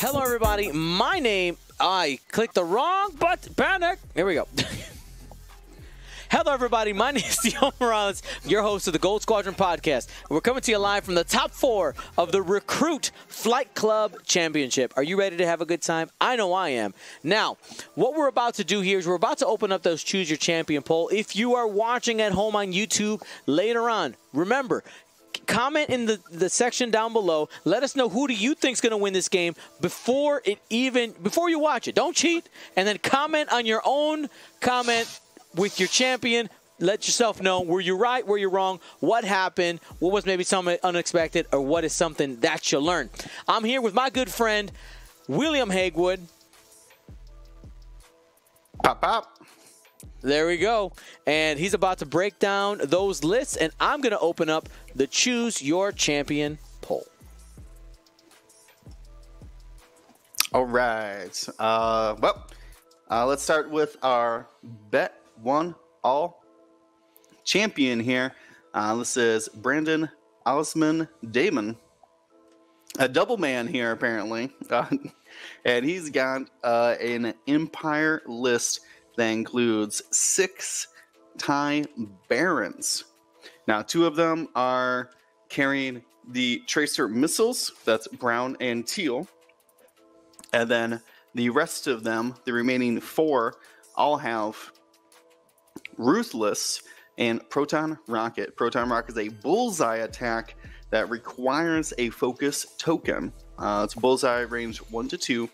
Hello, everybody. My name, I clicked the wrong button. Panic. Here we go. Hello, everybody. My name is Deyman Morales, your host of the Gold Squadron podcast. We're coming to you live from the top 4 of the Recruit Flight Club Championship. Are you ready to have a good time? I know I am. Now, what we're about to do here is we're about to open up those Choose Your Champion poll. If you are watching at home on YouTube later on, remember, comment in the section down below. Let us know who do you think is going to win this game before you watch it. Don't cheat, and then comment on your own comment with your champion. Let yourself know, were you right, were you wrong, what happened, what was maybe something unexpected, or what is something that you learned. I'm here with my good friend, William Hagewood. Pop, pop. There we go. And he's about to break down those lists, and I'm going to open up the Choose Your Champion poll. All right. Let's start with our Bet One All champion here. This is Brandon Osmann Deyman. A double man here, apparently. And he's got an Empire list that includes 6 TIE Barons. Now, 2 of them are carrying the Tracer missiles. That's brown and teal. And then the rest of them, the remaining 4, all have Ruthless and Proton Rocket. Proton Rocket is a bullseye attack that requires a focus token. It's bullseye range 1 to 2,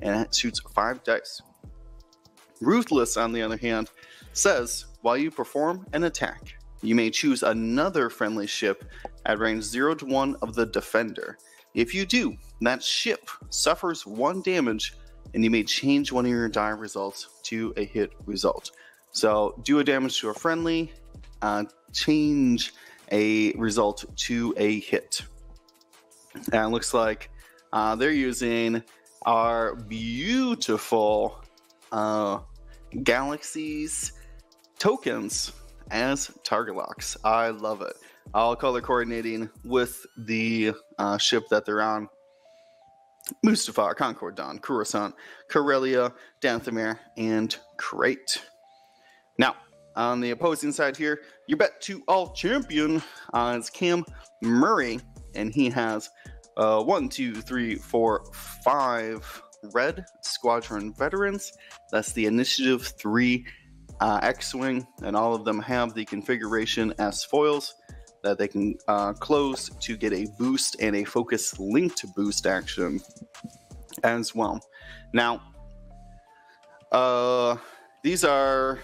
and it shoots 5 dice. Ruthless, on the other hand, says, while you perform an attack, you may choose another friendly ship at range 0 to 1 of the defender. If you do, that ship suffers 1 damage, and you may change one of your die results to a hit result. So do a damage to a friendly, change a result to a hit. And it looks like they're using our beautiful Galaxies tokens as target locks. I love it. All color coordinating with the ship that they're on. Mustafar, Concord Dawn, Coruscant, Corellia, Dathomir, and Crate. Now, on the opposing side here, your Bet to All champion is Cam Murray, and he has 1, 2, 3, 4, 5 Red Squadron veterans. That's the Initiative 3 X-Wing, and all of them have the configuration as foils that they can close to get a boost and a focus linked boost action as well. Now, these are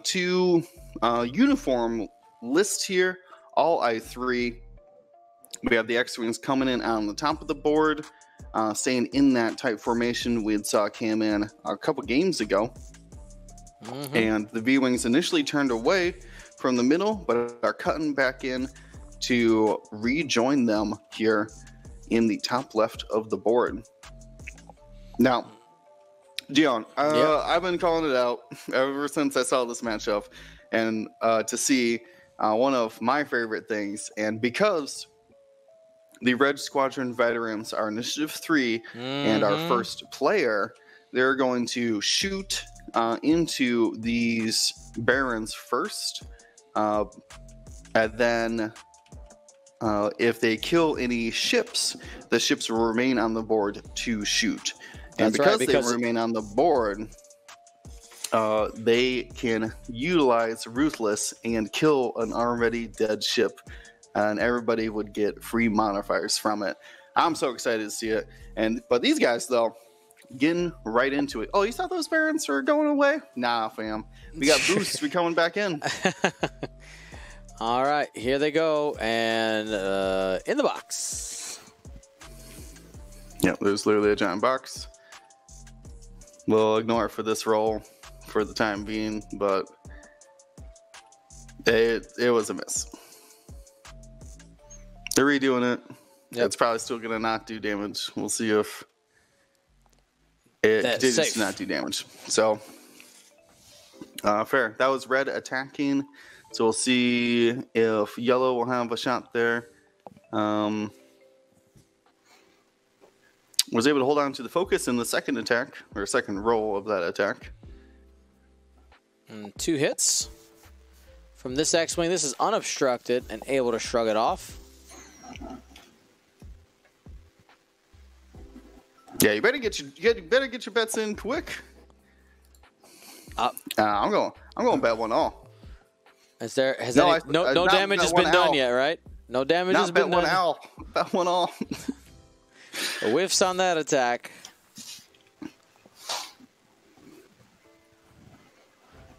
2 uniform lists here, all I3. We have the X-Wings coming in on the top of the board, staying in that type formation we had saw Cam in a couple games ago. And the V-Wings initially turned away from the middle, but are cutting back in to rejoin them here in the top left of the board. Now, Dion, I've been calling it out ever since I saw this matchup, and to see one of my favorite things, and because the Red Squadron veterans are Initiative 3 and our first player, they're going to shoot into these Barons first, and then if they kill any ships, the ships will remain on the board to shoot. And because they remain on the board, they can utilize Ruthless and kill an already dead ship, and everybody would get free modifiers from it. I'm so excited to see it. But these guys, though, getting right into it. Oh, you thought those Barons were going away? Nah, fam. We got boosts. We coming back in. All right, here they go, and in the box. Yep, there's literally a giant box. We'll ignore it for this roll for the time being, but it was a miss. They're redoing it. Yep. It's probably still going to not do damage. We'll see if it continues to not do damage. So, fair. That was red attacking. So we'll see if yellow will have a shot there. was able to hold on to the focus in the second attack, or second roll of that attack. And 2 hits from this X-Wing. This is unobstructed and able to shrug it off. Yeah, you better get your bets in quick. I'm going bet 1 all. Has no damage has been done yet, right? No damage has been done. Bet 1 all. Whiffs on that attack.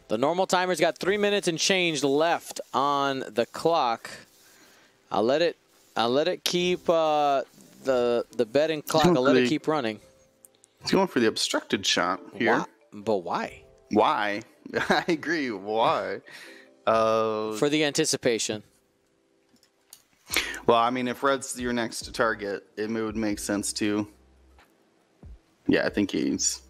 The normal timer's got 3 minutes and change left on the clock. I'll let it keep the betting clock. I'll let it keep running. He's going for the obstructed shot here. But why? Why? I agree. Why? For the anticipation. Well, I mean, if red's your next target, it would make sense to. Yeah, I think he's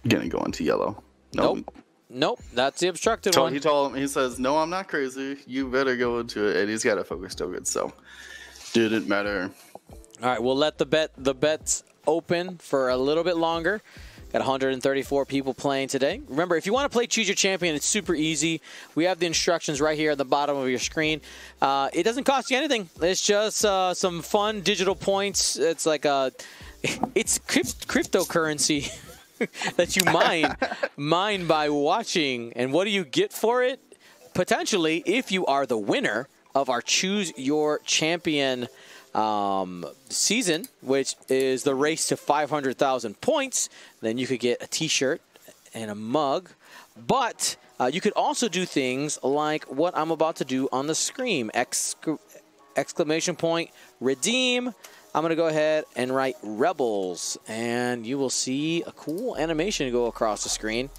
gonna go into yellow. Nope. That's the obstructed one. He told him. He says, "No, I'm not crazy. You better go into it." And he's got a focus token, so didn't matter. All right, we'll let the bets open for a little bit longer. Got 134 people playing today. Remember, if you want to play Choose Your Champion, it's super easy. We have the instructions right here at the bottom of your screen. It doesn't cost you anything. It's just some fun digital points. It's like it's cryptocurrency that you mine by watching. And what do you get for it? Potentially, if you are the winner of our Choose Your Champion season, which is the race to 500,000 points, then you could get a t-shirt and a mug. But you could also do things like what I'm about to do on the screen. Exclamation point, redeem. I'm going to go ahead and write Rebels, and you will see a cool animation go across the screen.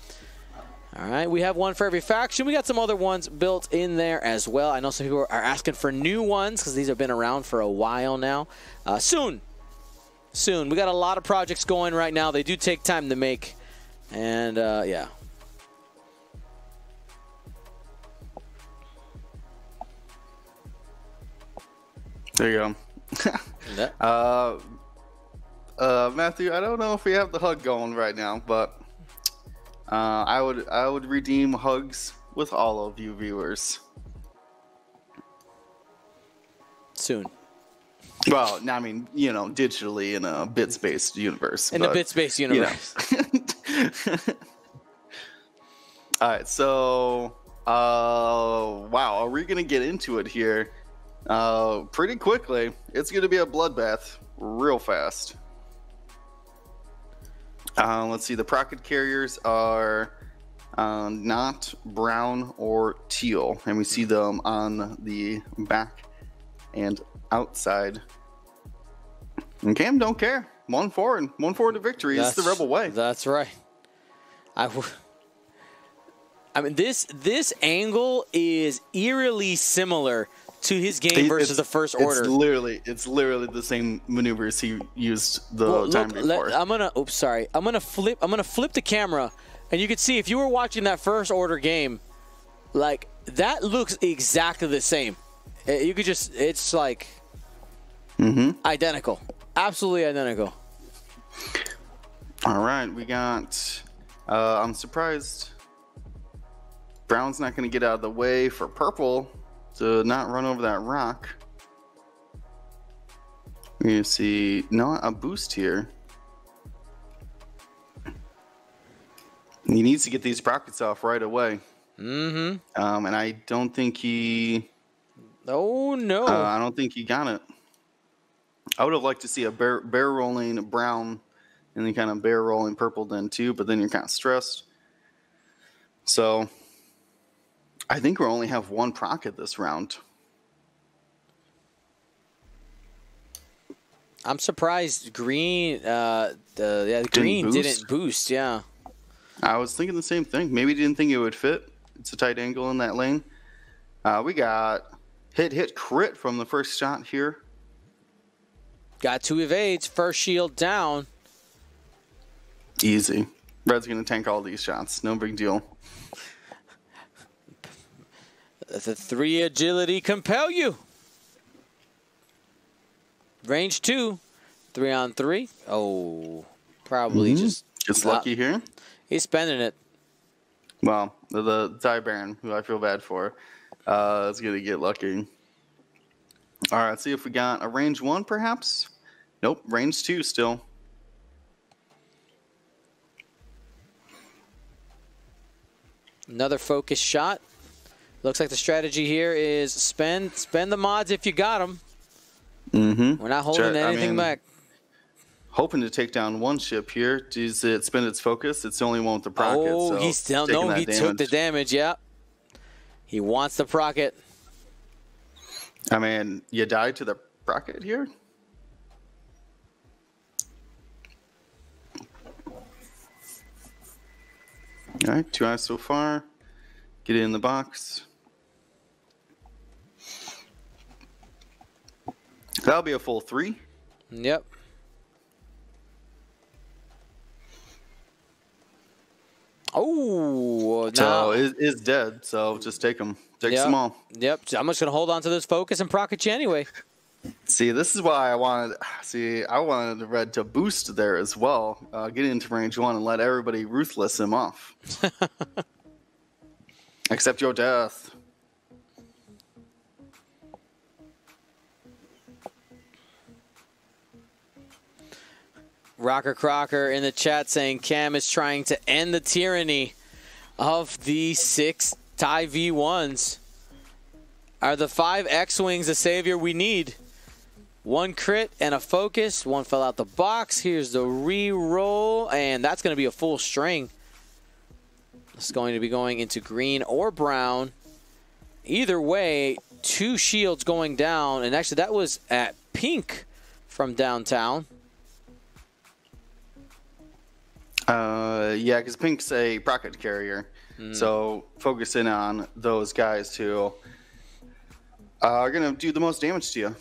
All right, we have one for every faction. We got some other ones built in there as well. I know some people are asking for new ones because these have been around for a while now. Soon. We got a lot of projects going right now. They do take time to make, and yeah. There you go. Matthew, I don't know if we have the hug going right now, but I would redeem hugs with all of you viewers. Soon. Well, I mean, you know, digitally in a bits-based universe. In a bits-based universe. You know. All right, so wow, are we gonna get into it here? Pretty quickly. It's gonna be a bloodbath real fast. Let's see. The Procket carriers are not brown or teal, and we see them on the back and outside. And Cam don't care. 1-4 to victory is the Rebel way. That's right. I mean, this angle is eerily similar to his game versus the First Order. It's literally the same maneuvers he used time before. I'm gonna flip the camera, and you can see if you were watching that First Order game, like that looks exactly the same. You could just, it's like identical, absolutely identical. All right, we got. I'm surprised brown's not going to get out of the way for purple to not run over that rock. You see, not a boost here. He needs to get these rockets off right away. And I don't think he. Oh no! I don't think he got it. I would have liked to see a bear rolling brown, and then kind of bear rolling purple then too. But then you're kind of stressed. So I think we only have one proc this round. I'm surprised green. Green didn't boost. Yeah. I was thinking the same thing. Maybe didn't think it would fit. It's a tight angle in that lane. We got hit crit from the first shot here. Got 2 evades. First shield down. Easy. Red's gonna tank all these shots. No big deal. The 3 agility compel you. range 2. 3-on-3. Oh, probably just lucky here. He's spending it. Well, the Ty Baron, who I feel bad for, is going to get lucky. All right, let's see if we got a range 1, perhaps. Nope, range 2 still. Another focus shot. Looks like the strategy here is spend the mods if you got them. Mm-hmm. We're not holding anything back. Hoping to take down one ship here. Does it spend its focus? It's the only one with the procket. Oh, so he still he took the damage. Yeah, he wants the procket. I mean, you died to the procket here. All right, 2 eyes so far. Get it in the box. That'll be a full 3. Yep. Oh, so it's dead. So just take them. Take them all. Yep. I'm just gonna hold on to this focus and procket you anyway. See, this is why I wanted. I wanted the red to boost there as well. Get into range 1 and let everybody ruthless him off. Accept your death. Rocker Crocker in the chat saying Cam is trying to end the tyranny of the 6 TIE V1s. Are the 5 X-Wings the savior we need? 1 crit and a focus. 1 fell out the box. Here's the re-roll, and that's going to be a full string. It's going to be going into green or brown. Either way, 2 shields going down, and actually that was at pink from downtown. Yeah, because pink's a rocket carrier, so focusing on those guys who are gonna do the most damage to you.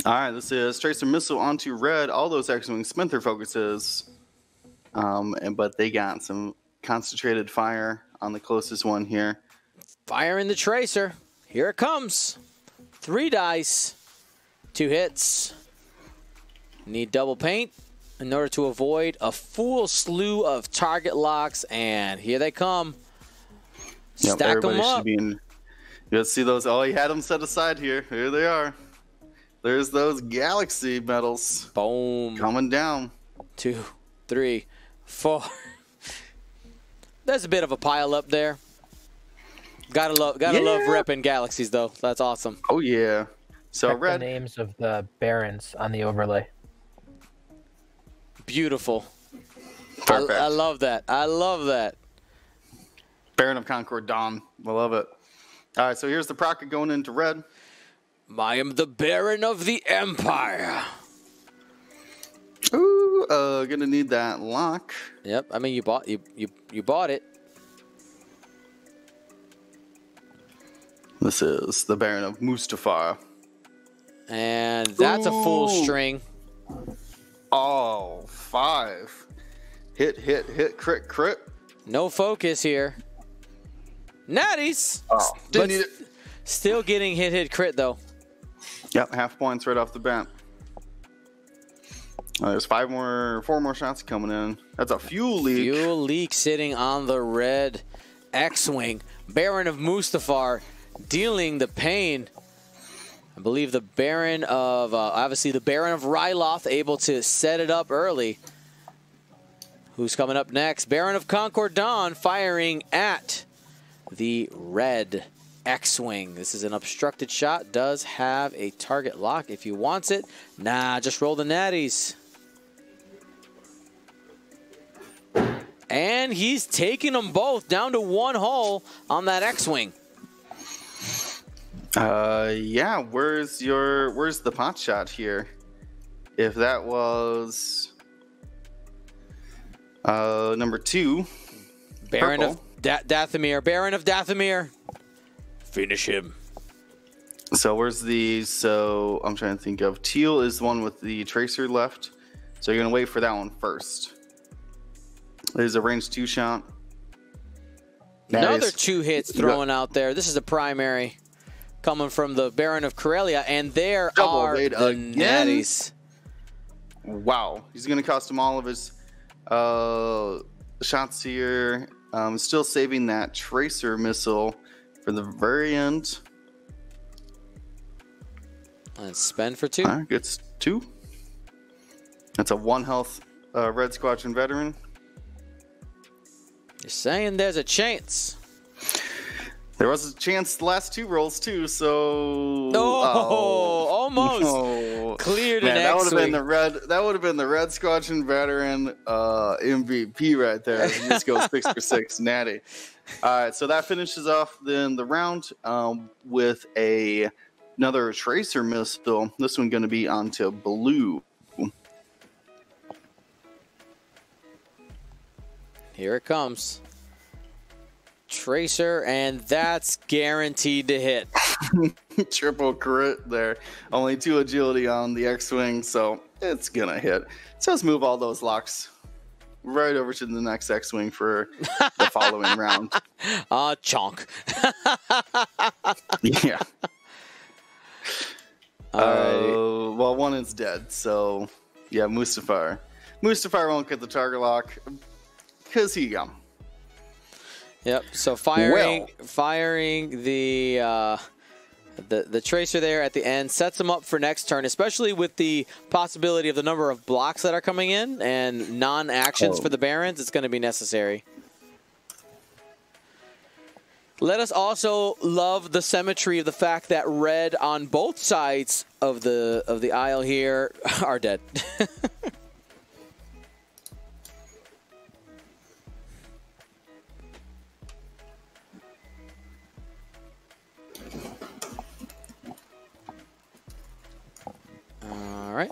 All right, this is Tracer Missile onto red. All those X-Wings spent their focuses, but they got some concentrated fire on the closest one here. Fire in the Tracer. Here it comes. 3 dice, 2 hits. Need double paint in order to avoid a full slew of target locks, and here they come. Yep, Stack them up. You'll see those. Oh, he had them set aside here. Here they are. There's those galaxy medals. Boom. Coming down. 2, 3, 4. There's a bit of a pile up there. Gotta love repping galaxies though. That's awesome. Oh yeah. So check red the names of the barons on the overlay. Beautiful. Perfect. I love that. I love that. Baron of Concord Dawn. I love it. All right, so here's the procket going into red. I am the Baron of the Empire. Ooh, gonna need that lock. Yep. I mean, you bought it. This is the Baron of Mustafar. And that's a full string. Oh, 5. Hit, crit. No focus here. Natties. Oh, didn't need it. Still getting hit, crit though. Yep, half points right off the bat. There's 4 more shots coming in. That's a fuel leak. Fuel leak sitting on the red X-Wing. Baron of Mustafar dealing the pain. I believe the Baron of, obviously the Baron of Ryloth able to set it up early. Who's coming up next? Baron of Concord Dawn firing at the red X-Wing. This is an obstructed shot. Does have a target lock if he wants it. Nah, just roll the natties. And he's taking them both down to 1 hull on that X-Wing. Yeah, where's the pot shot here? If that was number 2. Baron purple. of Dathomir. Baron of Dathomir. Finish him. So where's so I'm trying to think of. Teal is the one with the tracer left. So you're gonna wait for that one first. There's a range 2 shot. Another 2 hits thrown out there. This is the primary coming from the Baron of Karelia, and there Double are evade the again. natties. Wow, he's going to cost him all of his shots here. Still saving that tracer missile for the very end. And spend for 2. All right, gets 2. That's a 1 health Red Squadron veteran. You're saying there's a chance. There was a chance the last 2 rolls too, so Almost no. cleared Man, an that would have been X-Wing. the red. That would have been the Red Squadron veteran MVP right there. He just goes 6 for 6, natty. All right, so that finishes off then the round with another tracer missile. This one going to be onto blue. Here it comes. Tracer, and that's guaranteed to hit. Triple crit there. Only 2 agility on the X-Wing, so it's going to hit. So let's move all those locks right over to the next X-Wing for the following round. Chonk. Yeah. Alrighty. Well, one is dead, so yeah, Mustafar. Mustafar won't get the target lock because he gone. Yep. So firing the tracer there at the end sets him up for next turn, especially with the possibility of the number of blocks that are coming in and non-actions for the Barons. It's going to be necessary. Let us also love the symmetry of the fact that red on both sides of the aisle here are dead. All right.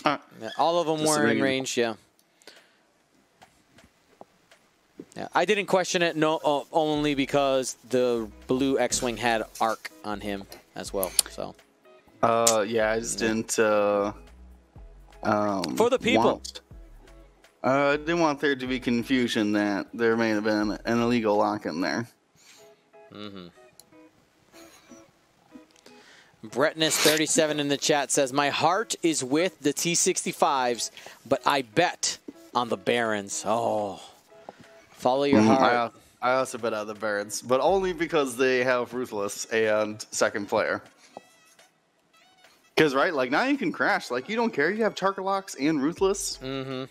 Yeah, all of them were in range, yeah. Yeah, I didn't question it, only because the blue X-Wing had arc on him as well. So. Yeah, I just didn't. For the people. I didn't want there to be confusion that there may have been an illegal lock in there. Mm-hmm. Bretness37 in the chat says, "My heart is with the T-65s, but I bet on the Barons." Oh, follow your heart. I also bet on the Barons, but only because they have Ruthless and second player. Because, right, like, now you can crash. Like, you don't care. You have target locks and Ruthless. Mm-hmm.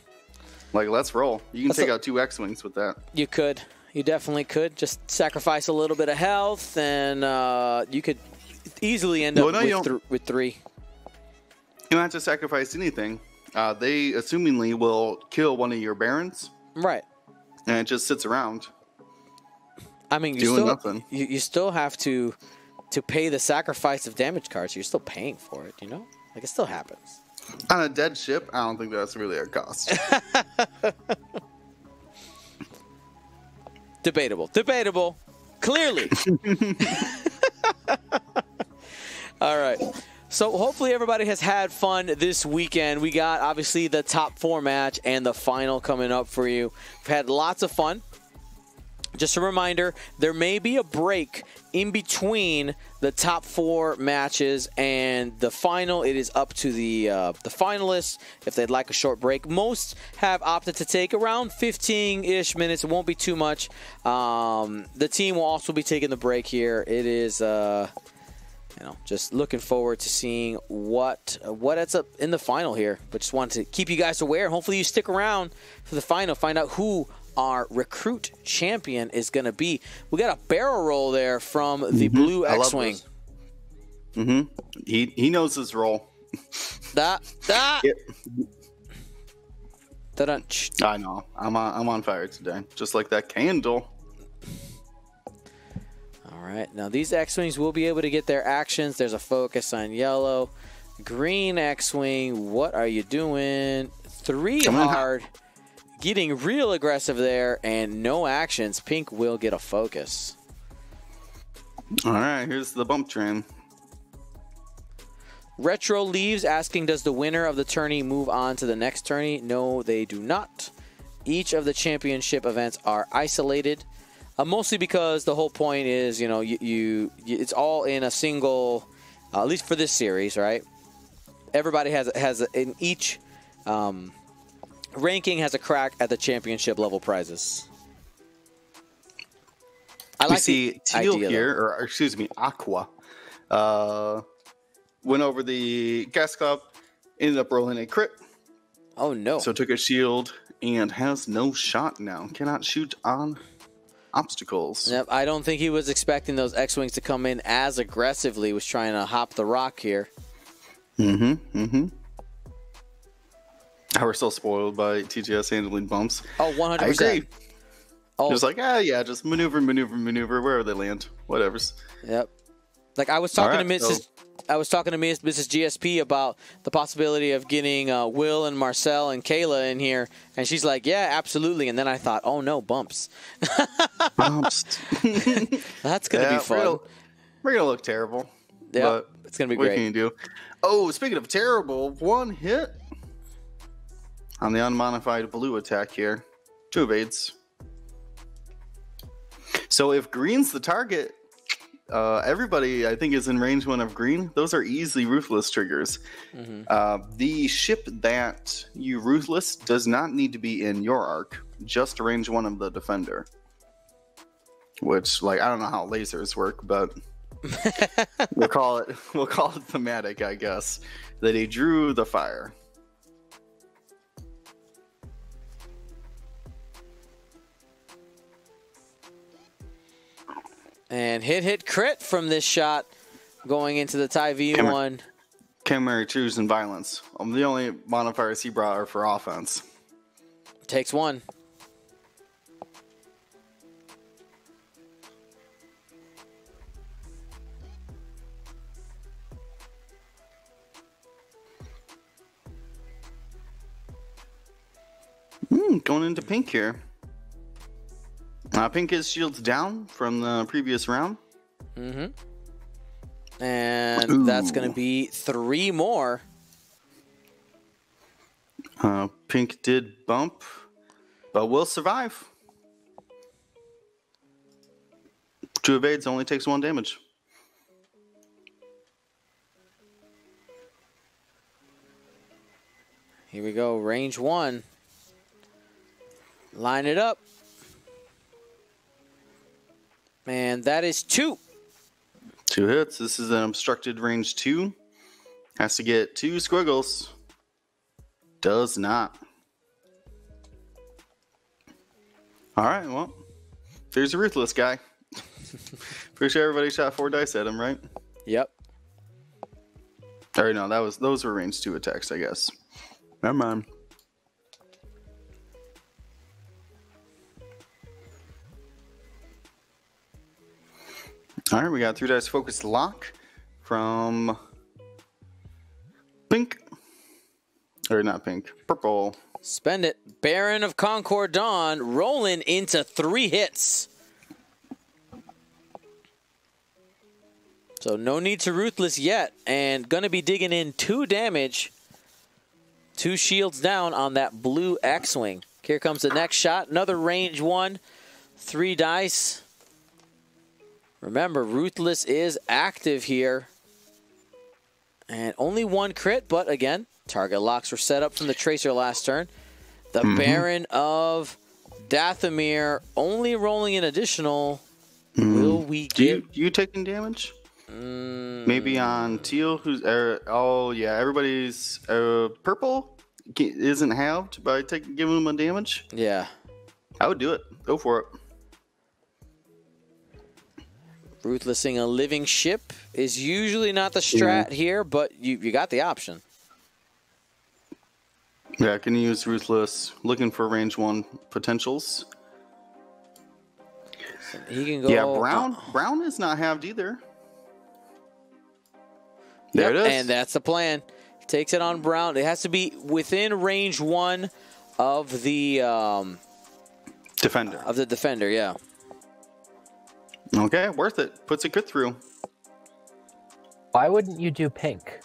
Like, let's roll. You can take out 2 X-Wings with that. You could. You definitely could. Just sacrifice a little bit of health, and you could easily end up with 3. You don't have to sacrifice anything. They, assumingly, will kill one of your Barons. Right. And it just sits around. I mean, nothing. You still have to pay the sacrifice of damage cards. You're still paying for it, you know? Like, it still happens. On a dead ship, I don't think that's really a cost. Debatable. Clearly. All right. So hopefully everybody has had fun this weekend. We got, obviously, the top 4 match and the final coming up for you. We've had lots of fun. Just a reminder, there may be a break in between the top 4 matches and the final. It is up to the finalists if they'd like a short break. Most have opted to take around 15-ish minutes. It won't be too much. The team will also be taking the break here. It is, just looking forward to seeing what ends up in the final here. But just wanted to keep you guys aware. Hopefully you stick around for the final. Find out who our recruit champion is going to be. We got a barrel roll there from the blue X-Wing. He knows his role. I know. I'm on fire today, just like that candle. All right, now these X-Wings will be able to get their actions. There's a focus on yellow. Green X-Wing, what are you doing? 3 hard. Getting real aggressive there, and no actions. Pink will get a focus. All right, here's the bump train. Retro leaves asking, does the winner of the tourney move on to the next tourney? No, they do not. Each of the championship events are isolated. Mostly because the whole point is, it's all in a single, at least for this series, right? Everybody has in each ranking has a crack at the championship level prizes. I like see Teal here, or excuse me, Aqua. Went over the gas club, ended up rolling a crit. Oh no! So took a shield and has no shot now. Cannot shoot on obstacles. Yep, I don't think he was expecting those X-Wings to come in as aggressively. Was trying to hop the rock here. We're still spoiled by TGS handling bumps. Oh, 100%. I agree. Oh. Just like, yeah, just maneuver, wherever they land. Whatever's. Yep. Like I was talking to Mrs. GSP about the possibility of getting Will and Marcel and Kayla in here, and she's like, "Yeah, absolutely." And then I thought, "Oh no, bumps." Bumps. That's gonna be fun. We're gonna look terrible. Yeah, it's gonna be great. What can you do? Oh, speaking of terrible, one hit on the unmodified blue attack here. 2 evades. So if green's the target, everybody I think is in range 1 of green. Those are easily ruthless triggers. The ship that you ruthless does not need to be in your arc, just range 1 of the defender. Which, like, I don't know how lasers work, but we'll call it thematic, I guess. That he drew the fire. And hit crit from this shot going into the TIE V1. Chimera Trues and Violence. The only modifiers he brought are for offense. Takes 1. Going into pink here. Pink is shields down from the previous round. And that's going to be 3 more. Pink did bump, but will survive. 2 evades, only takes 1 damage. Here we go, range 1. Line it up. And that is 2. 2 hits. This is an obstructed range 2. Has to get 2 squiggles. Does not. Alright, well. There's a ruthless guy. Pretty sure everybody shot 4 dice at him, right? Yep. Or no, those were range 2 attacks, I guess. Never mind. All right, we got 3 dice focused lock from pink. Or not pink, purple. Spend it. Baron of Concord Dawn rolling into 3 hits. So no need to ruthless yet. And going to be digging in 2 damage. 2 shields down on that blue X-Wing. Here comes the next shot. Another range 1. 3 dice. Remember, Ruthless is active here. And only 1 crit, but again, target locks were set up from the Tracer last turn. The Baron of Dathomir only rolling an additional. Will we get... You taking damage? Maybe on Teal, who's... oh, yeah, everybody's... purple isn't halved by giving him a damage? Yeah. I would do it. Go for it. Ruthlessing a living ship is usually not the strat here, but you got the option. Yeah, I can use Ruthless. Looking for range 1 potentials. He can go. Yeah, Brown is not halved either. There it is. And that's the plan. Takes it on Brown. It has to be within range 1 of the defender. Of the defender, yeah. Okay, worth it. Puts a crit through. Why wouldn't you do pink?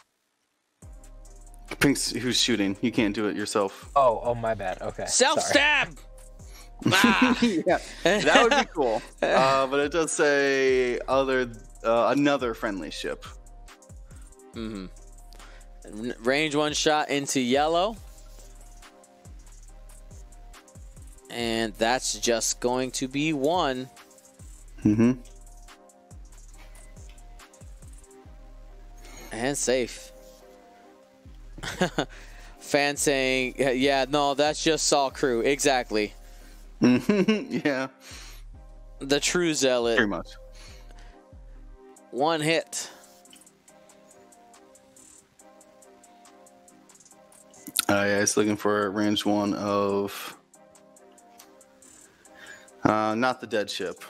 Pink's who's shooting. You can't do it yourself. Oh, my bad. Okay. Self-stab! Yeah, that would be cool. But it does say another friendly ship. Range 1 shot into yellow. And that's just going to be 1. And safe. Fan saying, yeah, no, that's just Saw Crew. Exactly. Yeah. The true zealot. Pretty much. 1 hit. Yeah, he's looking for range 1 of not the dead ship.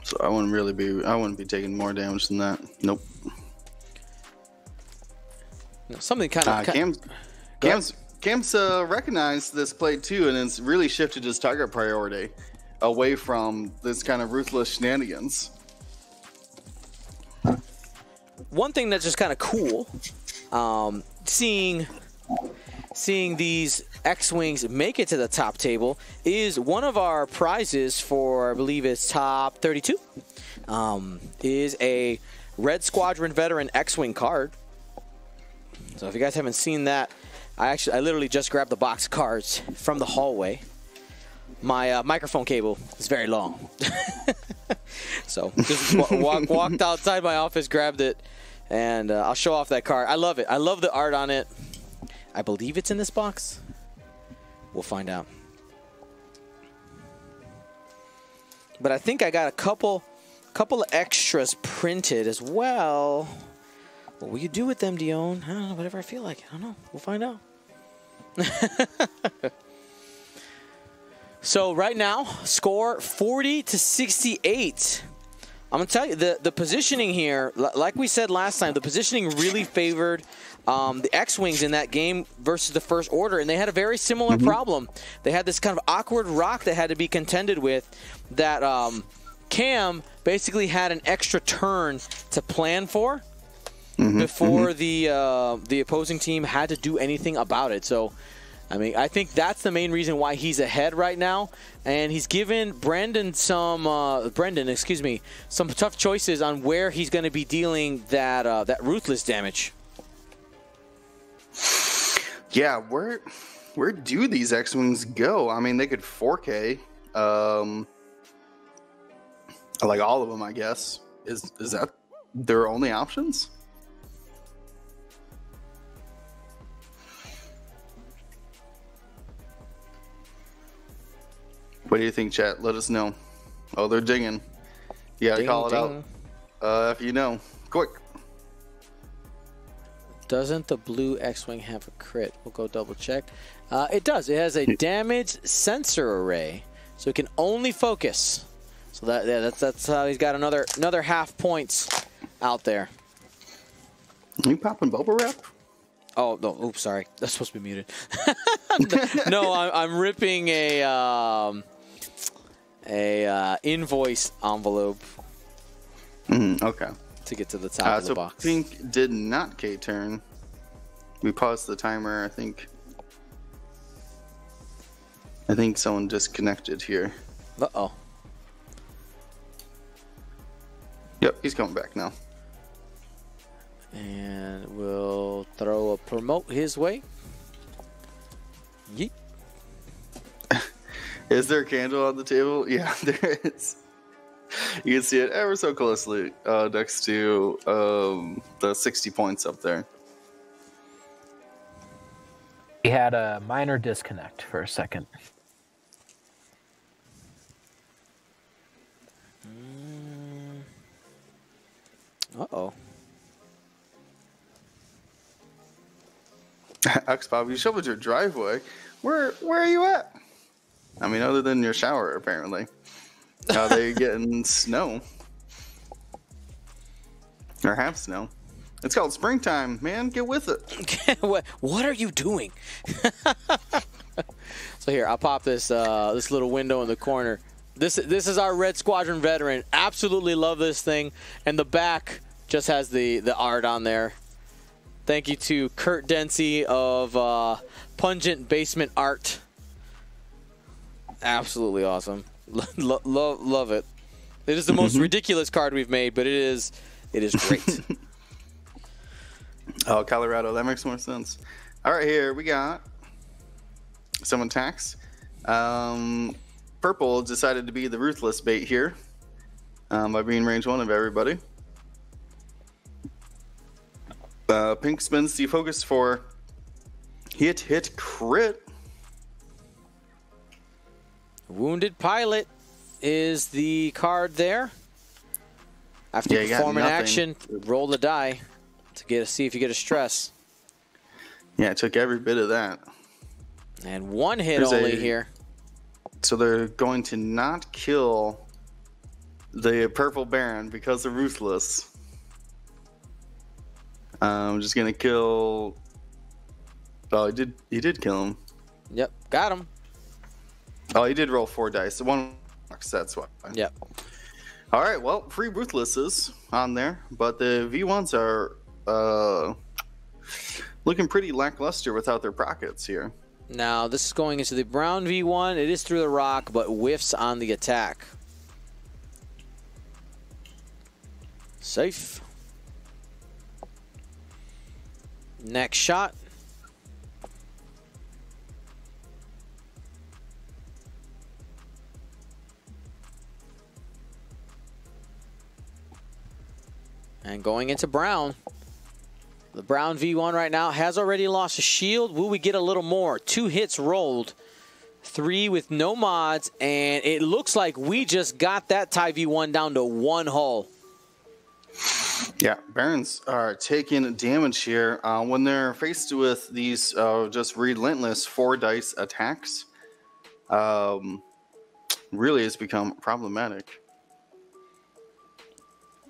So I wouldn't be taking more damage than that. Nope. Something kind of Cam's recognized this play too, and it's really shifted his target priority away from this kind of ruthless shenanigans. One thing that's just kind of cool, seeing these X-Wings make it to the top table is one of our prizes for, I believe it's top 32, is a Red Squadron Veteran X-Wing card. So if you guys haven't seen that, I literally just grabbed the box of cards from the hallway. My microphone cable is very long. So just walked outside my office, grabbed it, and I'll show off that card. I love it. I love the art on it. I believe it's in this box. We'll find out. But I think I got a couple of extras printed as well. What will you do with them, Dion? I don't know, whatever I feel like. I don't know. We'll find out. So right now, score 40-68. I'm going to tell you, the positioning here, like we said last time, the positioning really favored the X-Wings in that game versus the First Order, and they had a very similar problem. They had this kind of awkward rock that had to be contended with that Cam basically had an extra turn to plan for before the opposing team had to do anything about it. So, I mean, I think that's the main reason why he's ahead right now, and he's given Brendan some tough choices on where he's going to be dealing that ruthless damage. Yeah, where do these X-Wings go? I mean, they could 4K, like all of them, I guess. Is that their only options? What do you think, chat? Let us know. Oh, they're dinging. You gotta call it out. If you know. Quick. Doesn't the blue X-Wing have a crit? We'll go double check. It does. It has a damage sensor array, so it can only focus. So that's how he's got another half points out there. Are you popping bubble wrap? Oh no! Oops, sorry. That's supposed to be muted. No, I'm ripping a invoice envelope. Okay. To get to the top of the so box. Pink did not K-turn. We paused the timer. I think someone disconnected here. Uh-oh. Yep, he's coming back now. And we'll throw a promote his way. Yeet. Is there a candle on the table? Yeah, there is. You can see it ever so closely next to the 60 points up there. We had a minor disconnect for a second. Uh-oh. X-Bob, you shoveled your driveway. Where are you at? I mean, other than your shower, apparently. Are they getting snow? Or have snow? It's called springtime, man. Get with it. What are you doing? So here, I'll pop this this little window in the corner. This is our Red Squadron veteran. Absolutely love this thing. And the back just has the art on there. Thank you to Kurt Dempsey of Pungent Basement Art. Absolutely awesome. Love it. It is the most ridiculous card we've made, but it is great. Oh, Colorado, that makes more sense. All right, here we got some attacks. Purple decided to be the ruthless bait here by being range 1 of everybody. Pink spins the focus for hit, crit. Wounded Pilot is the card there. After you perform an action, roll the die to see if you get a stress. Yeah, it took every bit of that. And 1 hit only here. So they're going to not kill the Purple Baron because they're ruthless. I'm just gonna kill. Oh, he did kill him. Yep, got him. Oh, he did roll 4 dice. So 1 box, that's why. Yep. All right, well, 3 ruthlesses on there, but the V1s are looking pretty lackluster without their prockets here. Now, this is going into the brown V1. It is through the rock, but whiffs on the attack. Safe. Next shot. And going into brown. The brown V1 right now has already lost a shield. Will we get a little more? 2 hits rolled. 3 with no mods. And it looks like we just got that TIE V1 down to 1 hull. Yeah, Barons are taking damage here when they're faced with these just relentless 4 dice attacks. Really has become problematic.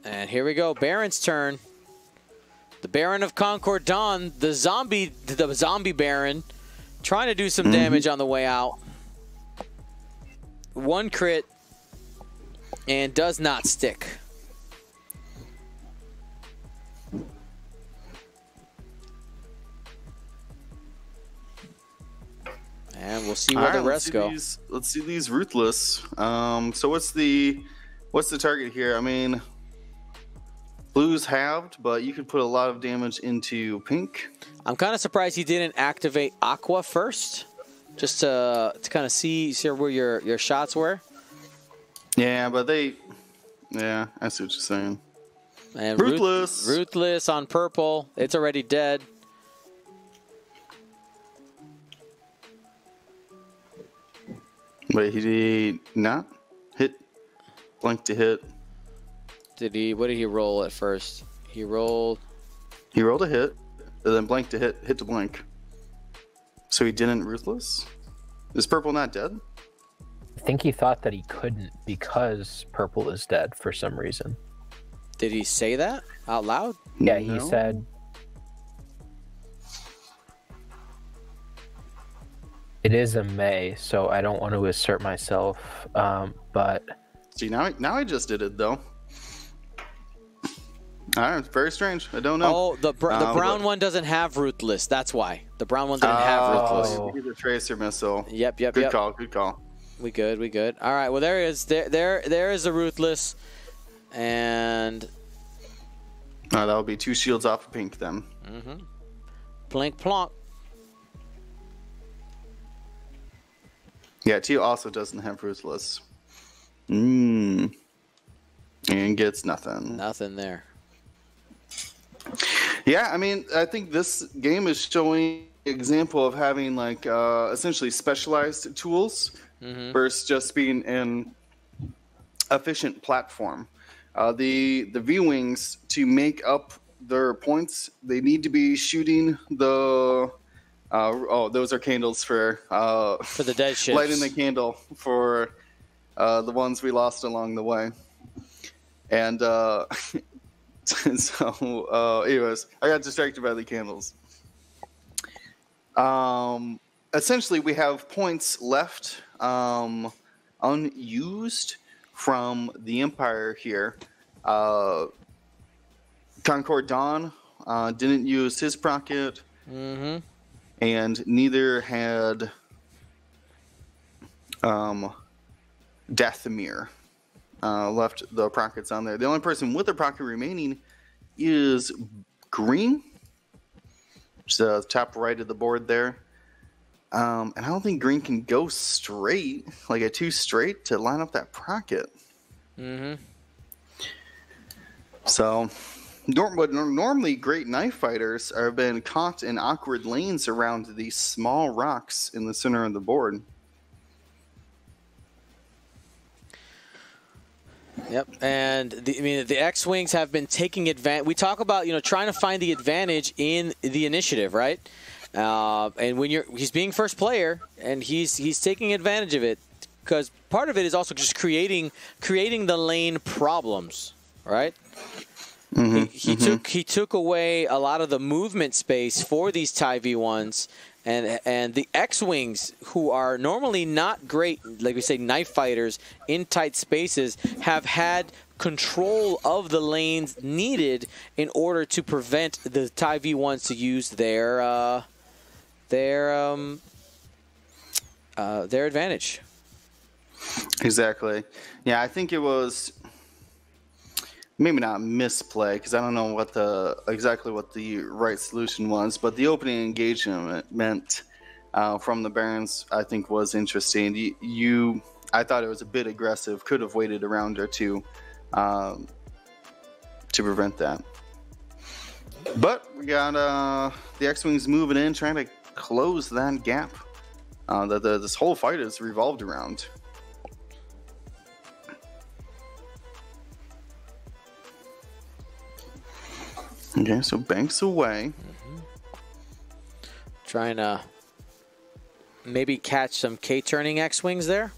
And here we go, Baron's turn. The Baron of Concord Dawn, the zombie Baron, trying to do some damage on the way out. 1 crit and does not stick. And we'll see where the rest go. Let's see these ruthless. So what's the target here? I mean, blue's halved, but you could put a lot of damage into pink. I'm kind of surprised he didn't activate Aqua first, just to kind of see where your shots were. Yeah, but yeah, I see what you're saying. And ruthless. Ruthless on purple. It's already dead. Wait, he did not hit blank to hit. What did he roll at first? He rolled a hit, and then blank to hit to blank. So he didn't ruthless? Is purple not dead? I think he thought that he couldn't because purple is dead for some reason. Did he say that out loud? Yeah, he said it is a May, so I don't want to assert myself, but... See, now I just did it, though. All right, it's very strange. I don't know. Oh, the brown one doesn't have Ruthless. That's why. The brown one didn't have Ruthless. He's a tracer missile. Yep. Good call. We good. All right, well, there is the Ruthless. And... that'll be 2 shields off of pink, then. Plink plonk. Yeah, teal also doesn't have ruthless. And gets nothing. Nothing there. Yeah, I mean, I think this game is showing an example of having like essentially specialized tools versus just being an efficient platform. The V-Wings, to make up their points, they need to be shooting the... those are candles for the dead ships. Lighting the candle for the ones we lost along the way. And so, anyways, I got distracted by the candles. Essentially, we have points left unused from the Empire here. Concord Dawn didn't use his procket. And neither had Dathomir. Left the Prockets on there. The only person with a Procket remaining is Green, which is the top right of the board there. And I don't think Green can go straight, like a 2 straight, to line up that Procket. Mm-hmm. So, normally great knife fighters have been caught in awkward lanes around these small rocks in the center of the board. Yep, and the X-Wings have been taking advantage. We talk about, trying to find the advantage in the initiative, right? And when he's being first player, and he's taking advantage of it, because part of it is also just creating the lane problems, right? Mm-hmm. He took away a lot of the movement space for these TIE V1s, and the X-Wings, who are normally not great, like we say, knife fighters in tight spaces, have had control of the lanes needed in order to prevent the TIE V1s to use their advantage. Exactly. Yeah, I think it was maybe not misplay, because I don't know exactly what the right solution was, but the opening engagement meant from the Barons, I think, was interesting. I thought it was a bit aggressive. Could have waited a round or two to prevent that. But we got the X-Wings moving in, trying to close that gap that this whole fight is revolved around. Okay, so Banks away. Trying to maybe catch some K-turning X-Wings there.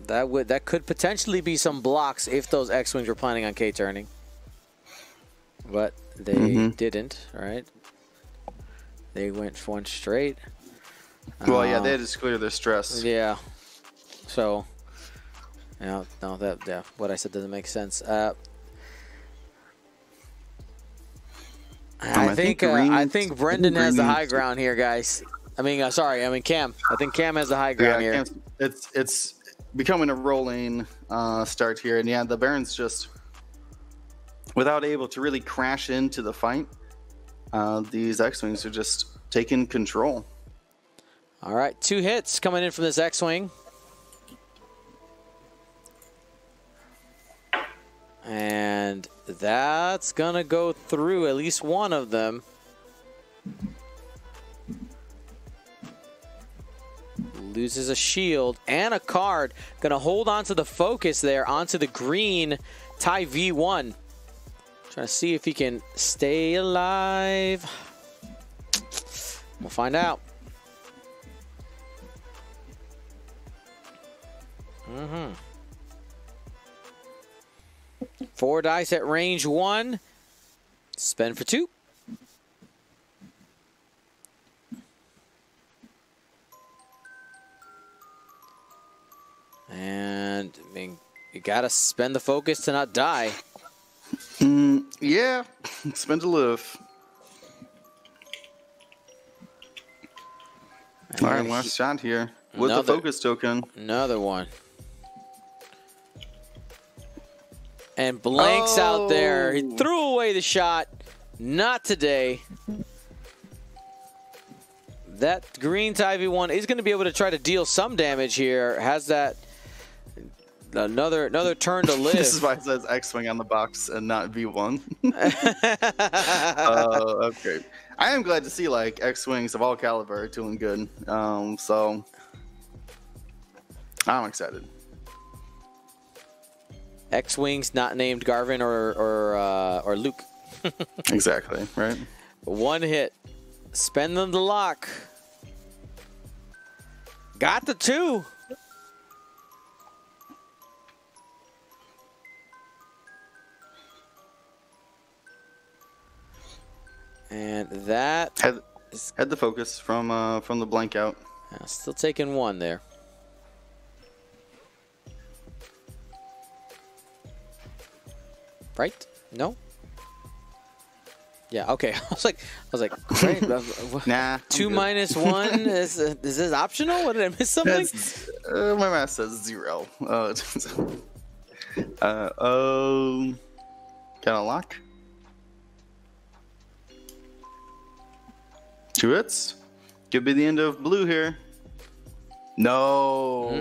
That could potentially be some blocks if those X-Wings were planning on K-turning. But they didn't, right? They went one straight. Well, yeah, they had to clear their stress. Yeah. So, no, what I said doesn't make sense. I think Brendan has the high ground here, guys. Cam. I think Cam has the high ground here. It's becoming a rolling start here, and yeah, the Barons just, without able to really crash into the fight, these X-Wings are just taking control. All right, 2 hits coming in from this X-Wing. And that's going to go through at least one of them. Loses a shield and a card. Going to hold on to the focus there, onto the green TIE V1. Trying to see if he can stay alive. We'll find out. 4 dice at range 1. Spend for 2. And you gotta spend the focus to not die. Yeah, spend to live. All right, last shot here with the focus token. Another one. And blanks out there. He threw away the shot. Not today. That green TIE V1 is going to be able to try to deal some damage here. Has that another turn to live. This is why it says X-Wing on the box and not V1. Okay. I am glad to see like X-Wings of all caliber doing good. So I'm excited. X-Wings not named Garvin or Luke. Exactly, right? 1 hit. Spend them to lock. Got the 2. And that had the focus from the blank out. Yeah, still taking 1 there. Right? No? Yeah. Okay. I was like, great. Nah. 2 minus 1 is this optional? What, did I miss something? My math says 0. Can I lock? 2 hits. Could be the end of blue here. No.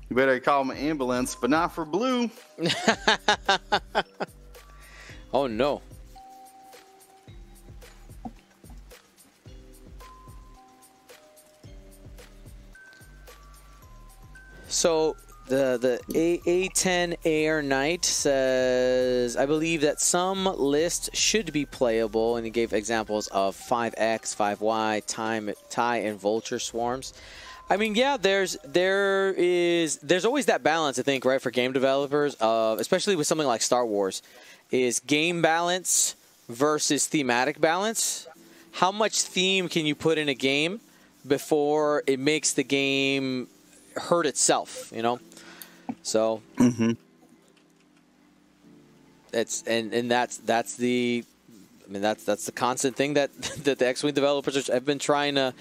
You better call my ambulance, but not for blue. Oh no. So the A10 Air Knight says, I believe that some lists should be playable, and he gave examples of 5X, 5Y, TIE, and Vulture swarms. I mean, yeah, there's always that balance, I think, right, for game developers, especially with something like Star Wars, is game balance versus thematic balance. How much theme can you put in a game before it makes the game hurt itself, you know? So that's the, I mean, that's the constant thing that the X-Wing developers have been trying to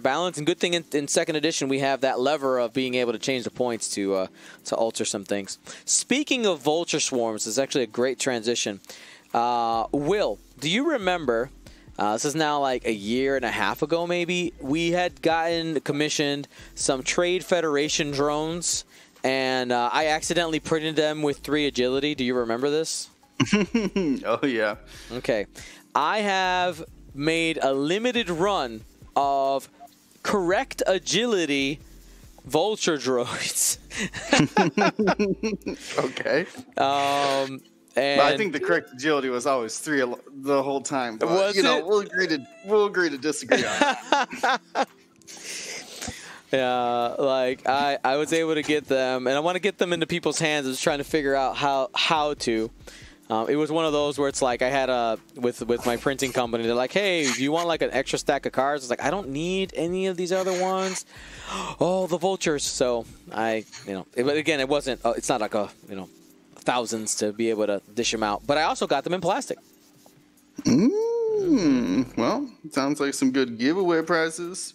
balance. And good thing in second edition we have that lever of being able to change the points to alter some things. Speaking of Vulture swarms, it's actually a great transition. Will, do you remember? This is now like a year and a half ago, maybe. We had commissioned some Trade Federation drones, and I accidentally printed them with 3 agility. Do you remember this? Oh, yeah. Okay. I have made a limited run of correct agility Vulture droids. Okay. And I think the correct agility was always 3 the whole time. But, was you know, it? we'll agree to disagree on that. Yeah, like I was able to get them, and I want to get them into people's hands. I was trying to figure out how to. It was one of those where it's like I had with my printing company. They're like, "Hey, do you want like an extra stack of cards?" It's like, I don't need any of these other ones. Oh, the Vultures. So but again, it wasn't. It's not like thousands to be able to dish them out. But I also got them in plastic. Well, sounds like some good giveaway prizes.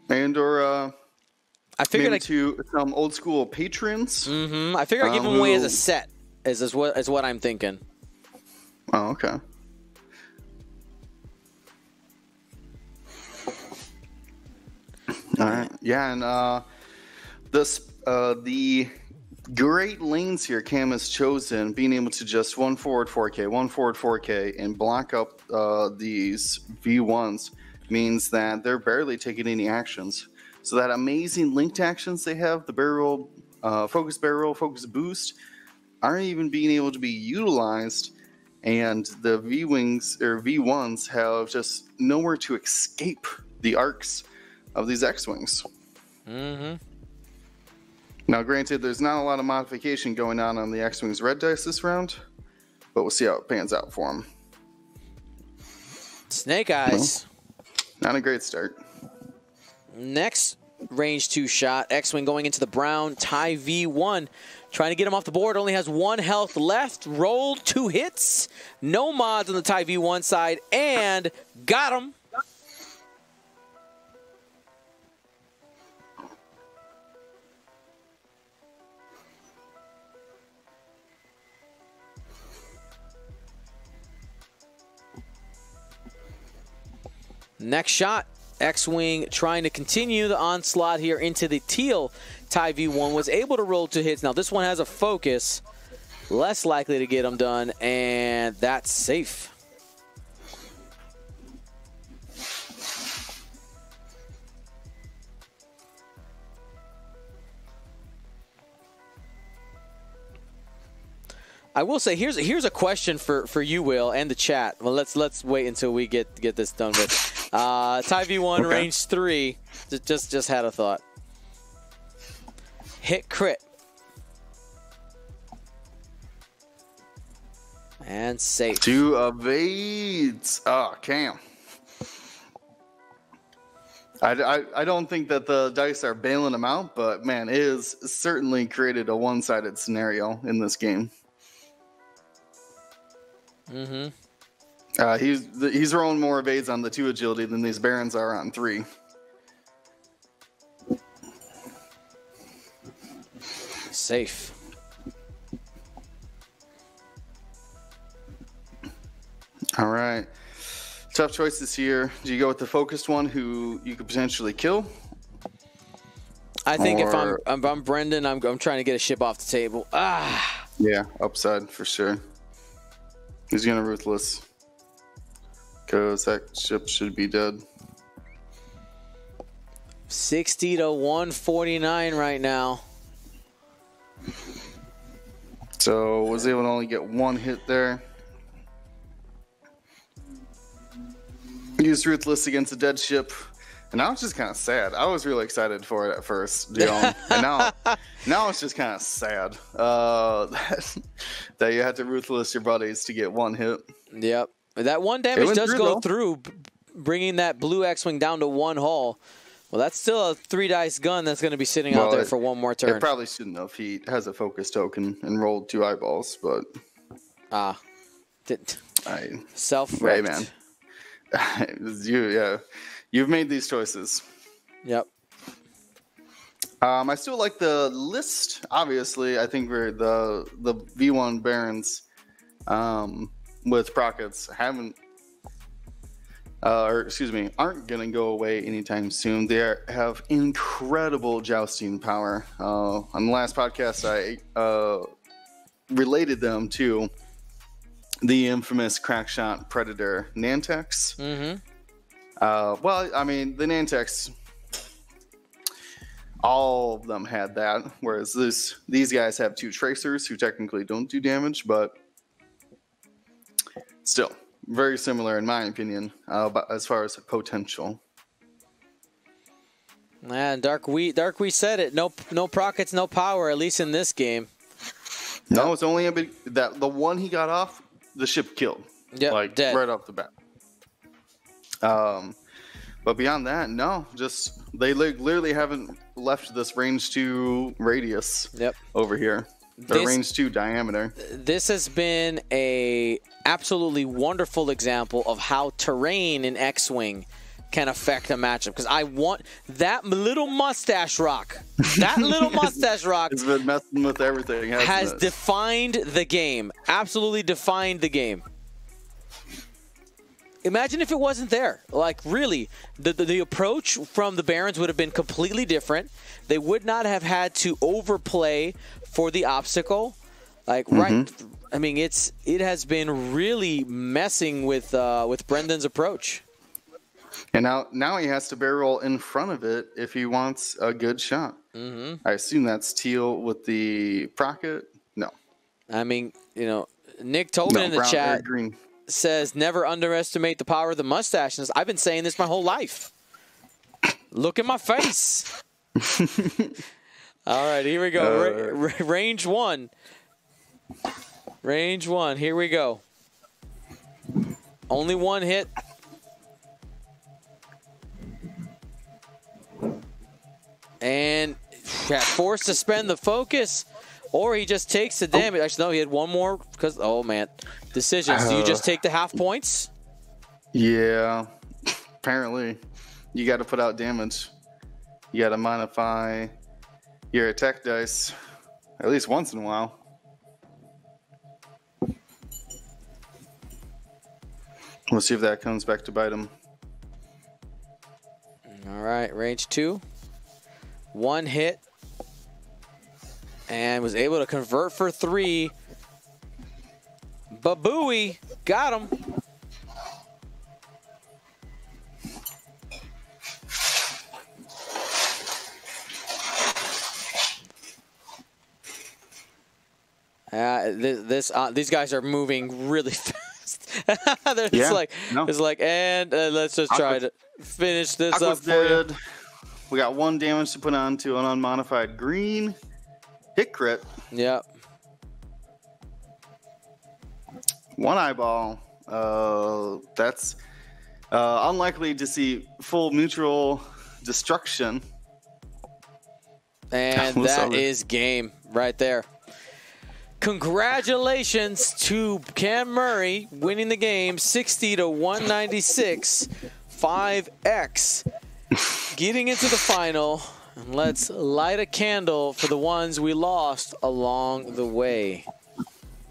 And or I figured maybe to some old school patrons. I figured I'd give them away as a set. Is what I'm thinking. Oh, okay. All right. Yeah, and the great lanes here Cam has chosen, being able to just one forward 4K, and block up these V1s means that they're barely taking any actions. So that amazing linked actions they have, the barrel, focus boost, aren't even being able to be utilized, and the V-Wings or V1s have just nowhere to escape the arcs of these X-Wings. Now, granted, there's not a lot of modification going on the X-Wings red dice this round, but we'll see how it pans out for them. Snake Eyes. Well, not a great start. Next range 2 shot. X-Wing going into the brown. TIE V1. Trying to get him off the board. Only has 1 health left. Rolled 2 hits. No mods on the TIE V1 side. And got him. Next shot, X-Wing trying to continue the onslaught here into the teal. TIE V1 was able to roll 2 hits. Now this one has a focus, less likely to get him done, and that's safe. I will say here's a question for you, Will, and the chat. Well, let's wait until we get this done with. TIE V1 Okay. range 3. Just had a thought. Hit crit. And safe. 2 evades. Oh, Cam. I don't think that the dice are bailing them out, but man, it has certainly created a one-sided scenario in this game. He's throwing more evades on the 2 agility than these Barons are on 3. Safe. All right. Tough choices here. Do you go with the focused one who you could potentially kill? I think if I'm Brendan, I'm trying to get a ship off the table. Ah. Yeah, upside for sure. He's gonna Ruthless. Because that ship should be dead. 60 to 149 right now. So was able to only get 1 hit there. Used Ruthless against a dead ship, and now it's just kind of sad. I was really excited for it at first, Dion, and now it's just kind of sad that you had to Ruthless your buddies to get 1 hit. Yep, that 1 damage does go through, bringing that blue X-wing down to 1 hull. Well, that's still a 3-dice gun that's going to be sitting out there for 1 more turn. It probably shouldn't have. He has a focus token and rolled 2 eyeballs, but self-wrecked. Hey, man. You've made these choices. Yep. I still like the list. Obviously, I think we're the V1 Barons with Sprockets aren't gonna go away anytime soon. They have incredible jousting power. On the last podcast, I related them to the infamous Crackshot Predator Nantex. Mm-hmm. Well, I mean, the Nantex, all of them had that, whereas these guys have 2 Tracers who technically don't do damage, but still very similar in my opinion, but as far as potential. Man, Dark Wheat said it. No Prockets, no power, at least in this game. No, it's only the one he got off, the ship killed. Yeah, like dead. Right off the bat. But beyond that, no. Just they literally haven't left this range 2 radius. Yep. Over here. Or range 2 diameter. This has been a absolutely wonderful example of how terrain in X-Wing can affect a matchup. Because I want that little mustache rock. That little mustache rock has been messing with everything. Has defined the game. Absolutely defined the game. Imagine if it wasn't there. Like, really, the approach from the Barons would have been completely different. They would not have had to overplay for the obstacle. Like, right. I mean, it has been really messing with Brendan's approach. And now he has to barrel roll in front of it if he wants a good shot. I assume that's teal with the Procket. No. I mean, you know, Nick Tobin in the chat says never underestimate the power of the mustaches. I've been saying this my whole life. Look at my face. All right, here we go. Range 1. Range 1. Here we go. Only 1 hit. And forced to spend the focus, or he just takes the damage. Actually, no, he had 1 more because, oh man, decisions. Do you just take the half points? Yeah, apparently. You got to put out damage. You got to modify your attack dice at least once in a while. We'll see if that comes back to bite him. All right, range 2. 1 hit. And was able to convert for 3. Babooey got him. These guys are moving really fast. It's like, and let's just try to finish this up for you. We got 1 damage to put on to an unmodified green. Hit crit. Yep. 1 eyeball. That's unlikely to see full mutual destruction. And that is game right there. Congratulations to Cam Murray winning the game 60 to 196, 5x, getting into the final. And let's light a candle for the ones we lost along the way.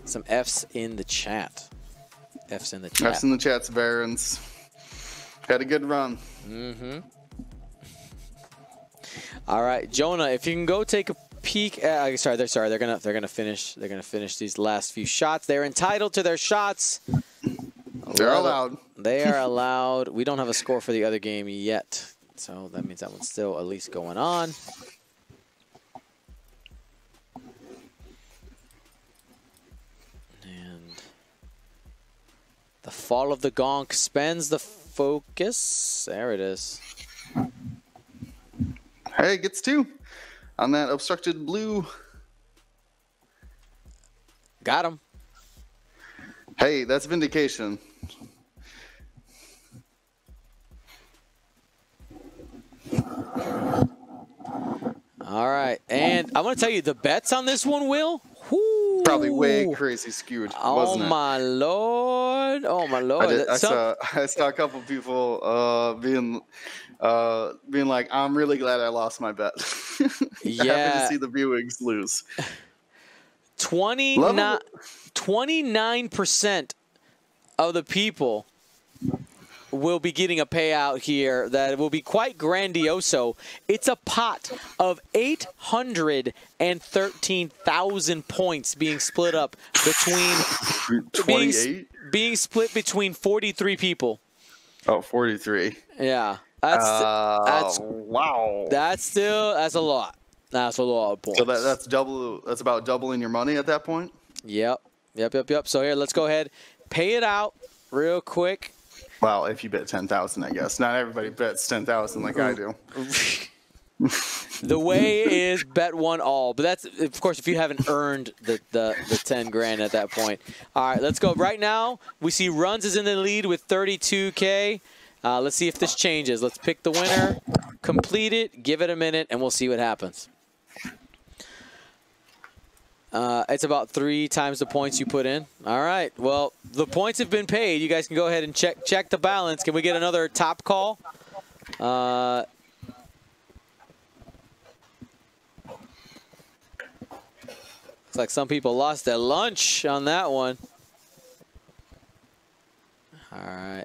Some F's in the chat. F's in the chat. F's in the chats, Barons. Had a good run. Mm-hmm. All right, Jonah, if you can go take a peek. They're gonna finish these last few shots. They're entitled to their shots. They're allowed. They are allowed. We don't have a score for the other game yet, so that means that one's still at least going on. And the fall of the gonk spends the focus. There it is. Hey, gets 2 on that obstructed blue. Got him. Hey, that's vindication. All right, and I want to tell you the bets on this one, Will. Whoo. Probably way crazy skewed, wasn't it? Oh my lord! Oh my lord! I saw a couple people being like, "I'm really glad I lost my bet." Yeah. Happy to see the viewings lose. 29% of the people will be getting a payout here that will be quite grandioso. It's a pot of 813,000 points being split up between 28? being split between 43 people. Oh, 43. Yeah. That's wow. That's a lot. That's a lot of points. So that's double. That's about doubling your money at that point. Yep. So here, let's go ahead, pay it out real quick. Well, if you bet 10,000, I guess. Not everybody bets 10,000 like I do. The way is bet one all, but that's, of course, if you haven't earned the 10 grand at that point. All right, let's go. Right now, we see Runs is in the lead with 32K. Let's see if this changes. Let's pick the winner, complete it, give it a minute, and we'll see what happens. It's about 3 times the points you put in. All right. Well, the points have been paid. You guys can go ahead and check the balance. Can we get another top call? It's like some people lost their lunch on that one. All right.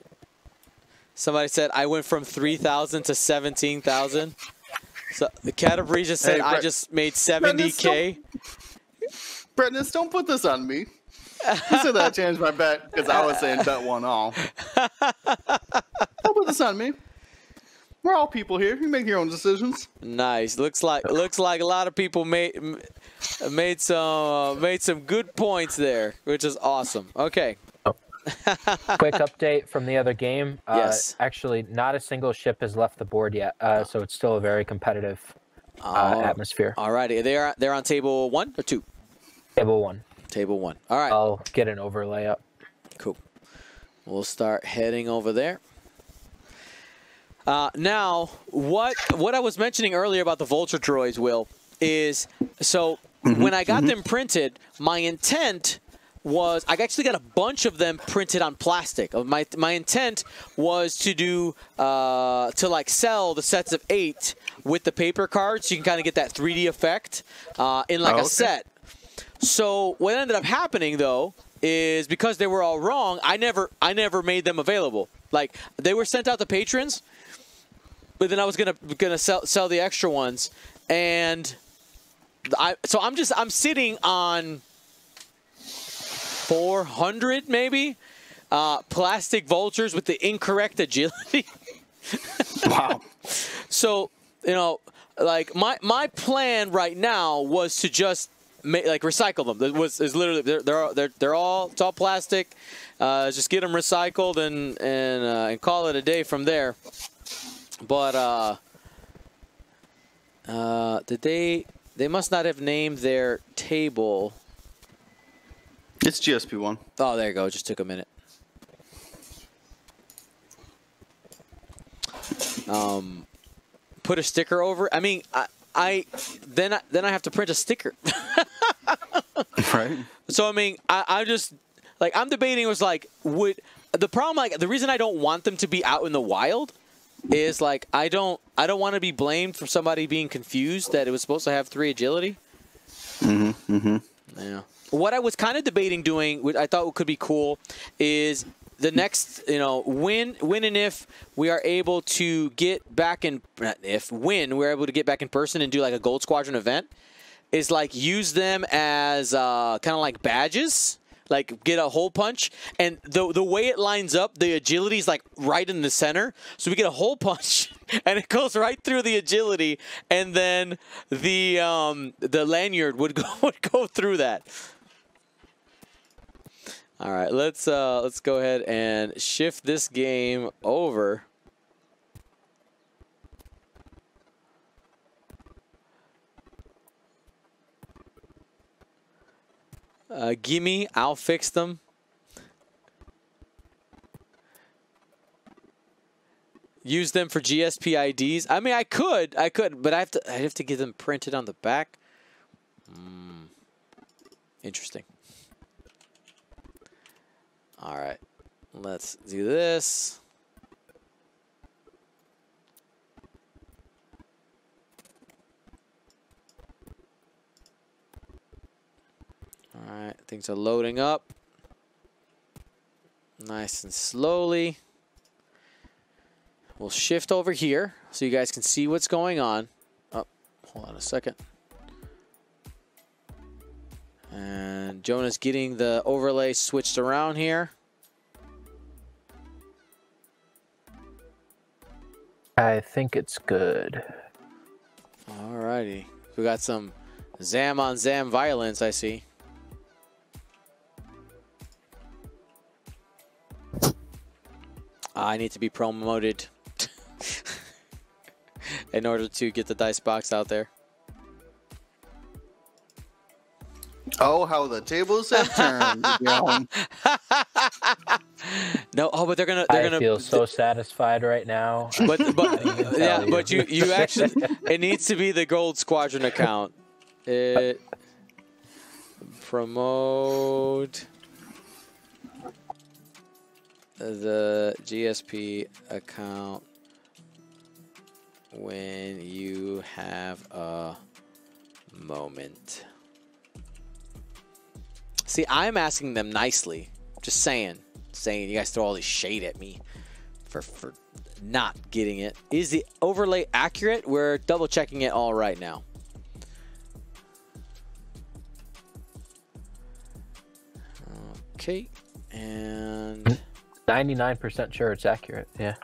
Somebody said I went from 3,000 to 17,000. So the Catabrija said, hey, I just made 70K. Brentness, don't put this on me. You said that I changed my bet because I was saying bet one all. Don't put this on me. We're all people here. You make your own decisions. Nice. Looks like a lot of people made some good points there, which is awesome. Okay. Quick update from the other game. Yes. Actually, not a single ship has left the board yet, so it's still a very competitive atmosphere. All righty. They're on table 1 or 2? Table 1. Table 1. All right. I'll get an overlay up. Cool. We'll start heading over there. Now, what I was mentioning earlier about the Vulture droids, Will, is so when I got them printed, my intent was I actually got a bunch of them printed on plastic. My intent was to do to like sell the sets of 8 with the paper cards, so you can kind of get that 3D effect in like a set. So what ended up happening though is because they were all wrong, I never made them available. Like they were sent out to patrons, but then I was gonna sell the extra ones, and I'm sitting on 400 maybe plastic vultures with the incorrect agility. Wow. So like my plan right now was to just recycle them. Is literally they're all it's all plastic. Just get them recycled and call it a day from there. But did they must not have named their table. It's GSP1. Oh, there you go. It just took a minute. Put a sticker over. I mean, then I have to print a sticker. Right. So I mean, I just like I'm debating was like would the problem like the reason I don't want them to be out in the wild is like I don't want to be blamed for somebody being confused that it was supposed to have 3 agility. Yeah. What I was kind of debating doing, which I thought could be cool, is the next, when and if we are able to get back in, when we're able to get back in person and do like a Gold Squadron event, is like use them as kind of like badges, like get a hole punch, and the way it lines up, the agility is like right in the center, so we get a hole punch, and it goes right through the agility, and then the lanyard would go through that. All right, let's go ahead and shift this game over. Gimme, I'll fix them. Use them for GSP IDs. I mean, I could, but I have to get them printed on the back. Interesting. All right, let's do this. All right, things are loading up nice and slowly. We'll shift over here so you guys can see what's going on. Oh, hold on a second. And Jonah's getting the overlay switched around here. I think it's good. Alrighty. We got some Zam on Zam violence, I see. I need to be promoted in order to get the dice box out there. Oh, how the tables have turned. No, oh, but they're gonna. I feel so satisfied right now. But yeah, but you actually, it needs to be the Gold Squadron account. It promote the GSP account when you have a moment. See, I'm asking them nicely. Just saying. You guys throw all this shade at me for not getting it. Is the overlay accurate? We're double checking it all right now. Okay, and 99% sure it's accurate. Yeah.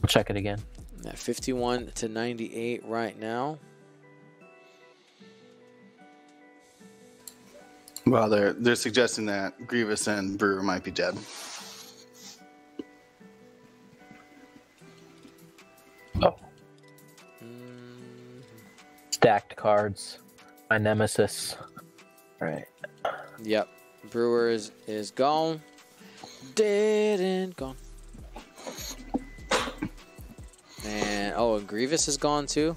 I'll check it again. At 51 to 98 right now. Well, they're suggesting that Grievous and Brewer might be dead. Oh. Stacked cards. My nemesis. Right. Yep. Brewer is gone. Dead and gone. And and Grievous is gone too.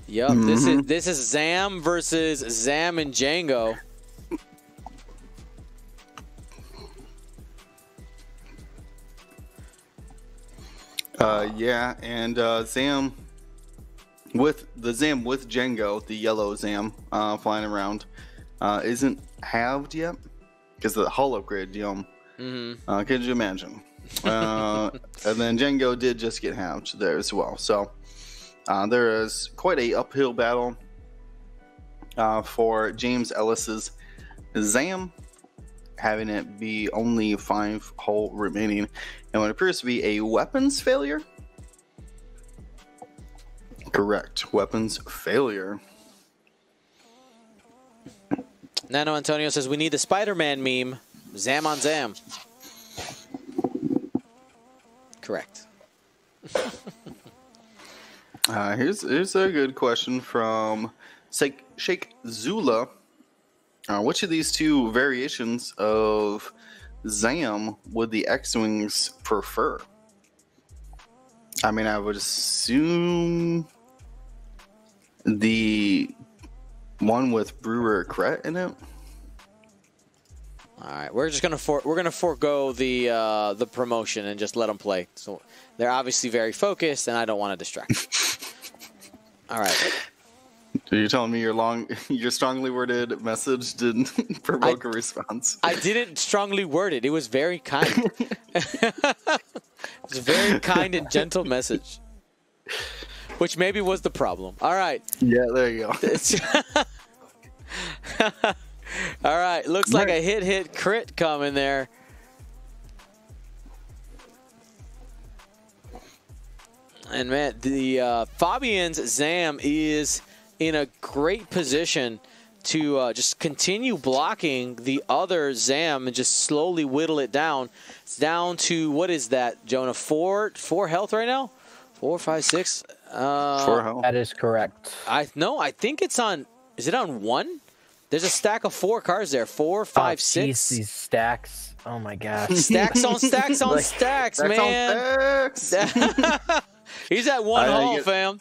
Yep. This is Zam versus Zam and Django. Yeah, and Zam with Django, the yellow Zam flying around, isn't halved yet because of the hull upgrade. Could you imagine? And then Django did just get halved there as well. So there is quite a uphill battle for James Ellis's Zam, having it be only 5 hull remaining, and what appears to be a weapons failure. Correct, weapons failure. Nano Antonio says we need the Spider-Man meme, Zam on Zam. Correct. Here's a good question from Sheikh Zula. Which of these two variations of Zam would the X-Wings prefer? I mean, I would assume the one with Brewer Kret in it. All right, we're just gonna forego the promotion and just let them play. So they're obviously very focused, and I don't want to distract. All right. Are you telling me your strongly worded message didn't provoke a response? I didn't strongly word it. It was very kind. It was a very kind and gentle message, which maybe was the problem. All right. Yeah, there you go. All right, looks like a hit crit coming there. And man, the Fabian's Zam is in a great position to just continue blocking the other Zam and just slowly whittle it down. It's down to, what is that, Jonah? Four health right now? 4, 5, 6. 4 health. That is correct. I think it's on. Is it on 1? There's a stack of 4 cards there. 4, 5, 6. Geez, these stacks. Oh my gosh. Stacks on stacks on stacks, man. He's at 1 haul, fam.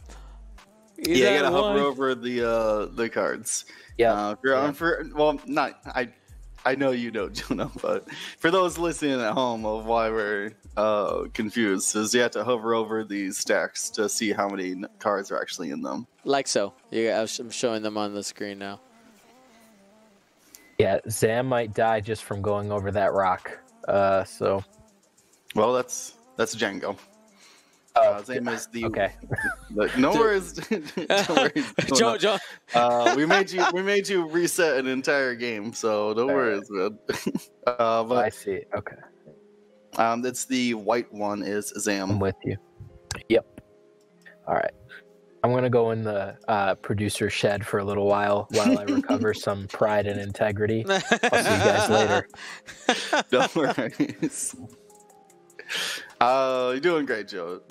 You gotta hover over the cards. Yeah. If you're on well, not I know you know, Jonah, but for those listening at home of why we're confused, is you have to hover over these stacks to see how many cards are actually in them. Like so. Yeah, I'm showing them on the screen now. Yeah, Zam might die just from going over that rock. So. Well, that's Django. Zam is the okay. No worries. No worries. Joe. We made you reset an entire game, so no worries, man. But I see. Okay. It's the white one is Zam. I'm with you. Yep. All right. I'm gonna go in the producer shed for a little while I recover some pride and integrity. I'll see you guys later. No worries. You're doing great, Joe.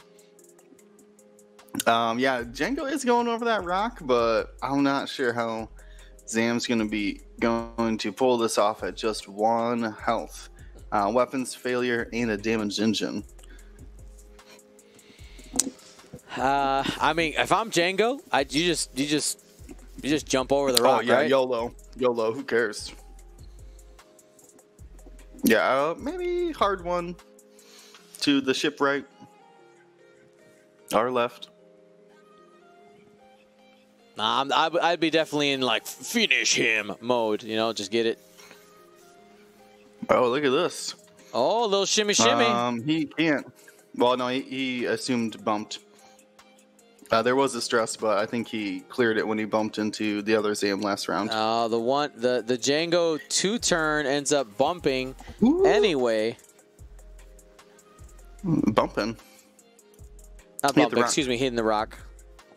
Yeah, Django is going over that rock, but I'm not sure how Zam's going to pull this off at just 1 health. Weapons failure and a damaged engine. I mean, if I'm Django, you just jump over the rock. Oh yeah, right? YOLO. Who cares? Yeah, maybe hard one to the shipwright. Our left. Nah, I'd be definitely in like finish him mode. You know, just get it. Oh, look at this. Oh, a little shimmy. He can't. Well, no, he assumed bumped. There was a stress, but I think he cleared it when he bumped into the other Zam last round. The Django 2-turn ends up bumping. Ooh. Anyway. Bumping. Not bumping, excuse me, hitting the rock.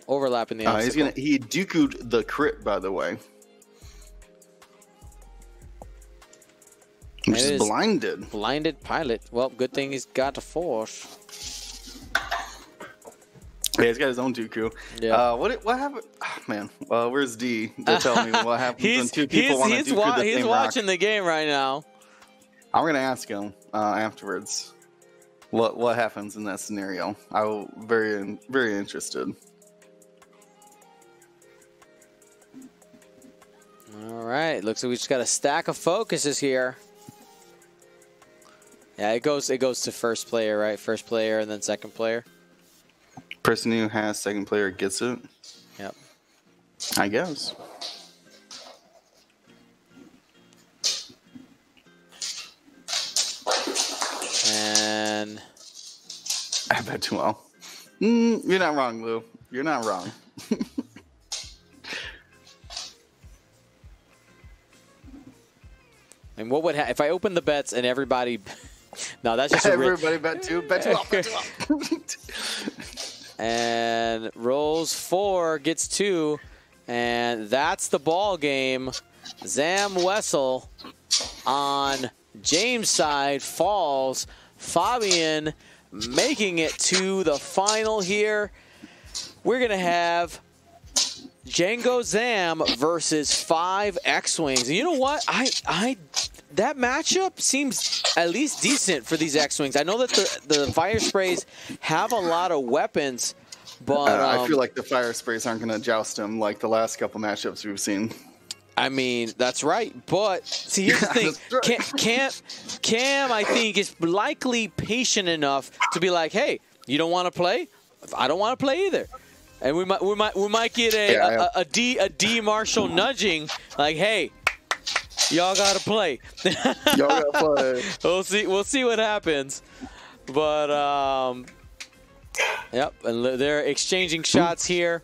Overlapping the obstacle. He Dooku'd the crit, by the way. I'm just blinded. Blinded pilot. Well, good thing he's got the force. Yeah, he's got his own Dooku. Yeah. What happened? Oh, man. Where's D to tell me what happens when 2 people want to Dooku the same He's watching the game right now. I'm gonna ask him afterwards. What happens in that scenario? I'm very interested. All right, looks like we just got a stack of focuses here. Yeah, it goes to first player, right? First player and then second player. Person who has second player gets it. Yep. I guess. And I bet too well. You're not wrong, Lou. You're not wrong. And what would if I open the bets and everybody? No, that's just everybody bet two. Bet two up. Bet two up. And rolls 4, gets 2, and that's the ball game. Zam Wessel on James' side falls. Fabian making it to the final here. We're going to have Django Zam versus 5 X-Wings. And you know what? That matchup seems at least decent for these X-Wings. I know that the Fire Sprays have a lot of weapons, But I feel like the fire sprays aren't going to joust him like the last couple matchups we've seen. I mean, that's right. But see, here's the thing. Cam, I think, is likely patient enough to be like, hey, you don't want to play? I don't want to play either. And we might get a D Marshall nudging, like, hey, y'all gotta play. Y'all gotta play. We'll see what happens. But yep, and they're exchanging shots here.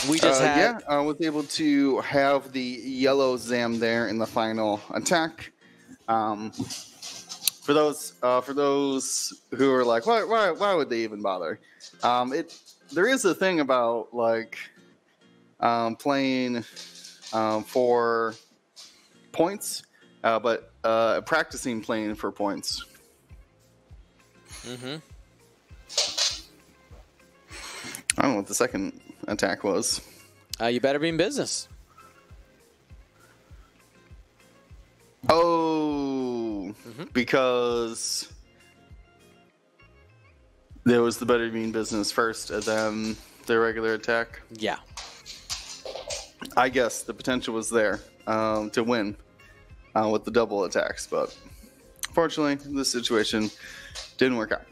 We just had. I was able to have the yellow Zam there in the final attack. For those who are like, why would they even bother? There is a thing about like playing for points, but practicing playing for points. Mm-hmm. I don't know what the second attack was. You better be in business. Oh, because there was the better being business first and then the regular attack. Yeah. I guess the potential was there to win with the double attacks, but fortunately, this situation didn't work out.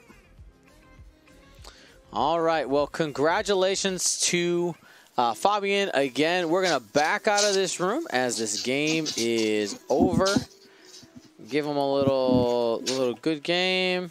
All right. Well, congratulations to Fabian. Again, we're going to back out of this room as this game is over. Give him a little good game.